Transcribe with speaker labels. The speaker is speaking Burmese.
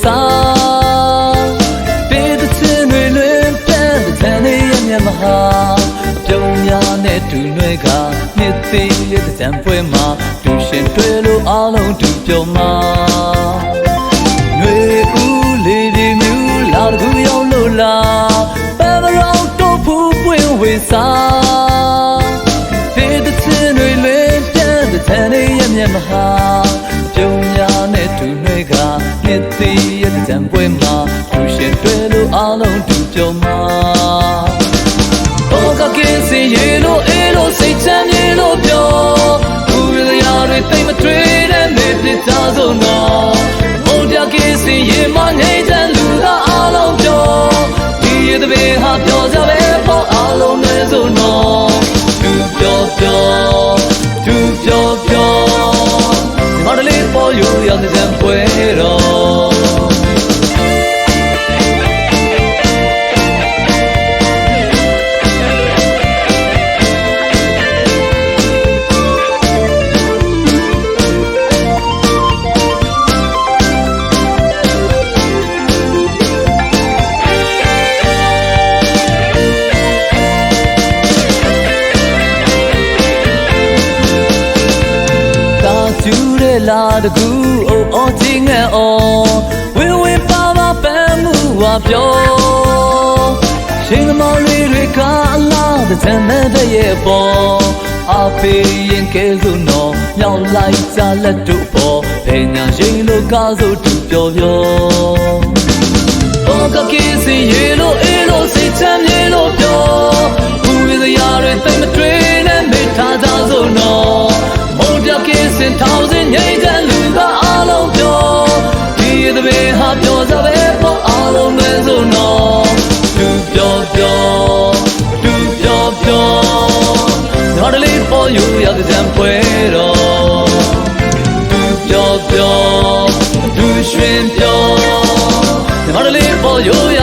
Speaker 1: စာပေးတဲ့ချင်းတွေလွင်တဲ့တဲ့နေရမြတ်မဟာပြုံများနဲ့တူနွယ်ကနှစ်သေးရဲ့တံပွဲမှာတူရှင်တွေ့လို့အားလုံးတူပြောမှာနွေဦးလေးဒီမြူလာတကူရောက်လို့လားပန်းရောင်တို့ဖူးပွင့်ဝေစာပေးတဲ့ချင်းတွေလွင်တဲ့တဲ့နေရမြတ်မဟာပြုံများနဲ့တူနွယ်ကနှစ်သေးရဲ့တံပွဲမှာတူရှင်တွေ့လို့အားလုံးတူပြောမှာစီရေလို့အေးလို့စိတ်ချမ်းမြေလို့ပြောဘူးရရတွေတိတ်မတွေ့တဲ့မေပြစ်သားဆုံးတော့ဘုံပြကေးစီရေမနေချမ်းလူကအားလုံးပြောဒီရတဲ့ဘေးဟာပြောကြပဲပေါ့အားလုံးနဲ့ဆုံးတော့သူပြောပြောသူပြောပြောဒီမလေးပေါ်ယူရတဲ့ပွဲတော့လာတကူအိုအော်ချင်းငဲ့အော်ဝင်းဝင်းပါပါပန်းမှုဝါပြောရှင်သမောင်လေးတွေကအလားတဲ့ဇမ်းတဲ့ရဲ့ပေါ်အဖေရင်ကဲစုံတော့ညောင်းလိုက်ကြလက်တို့ပေါ်ဘယ်ညာရင်လို့ကားစို့တူပြောပြောဘောကကေးစီရေလို့အေးလို့စိတ်ချမ်းမြေလို့ပြောဘူးရရတွေတိတ်မတွေ့နဲ့မေထားကြစို့တော့ဘုံပြကေးစင်ထောင်စင်ငိမ့်တဲ့လူကအားလုံးပြောဒီရတဲ့ဘေးဟာပြောကြပဲပေါ့အားလုံးနဲ့ဆိုတော့သူပြောပြောသူပြောပြောဒါတလေးပေါ်ယူရတဲ့ဇံပွဲတော့သူပြောပြောသူရွှင်ပြောဒါတလေးပေါ်ယူရ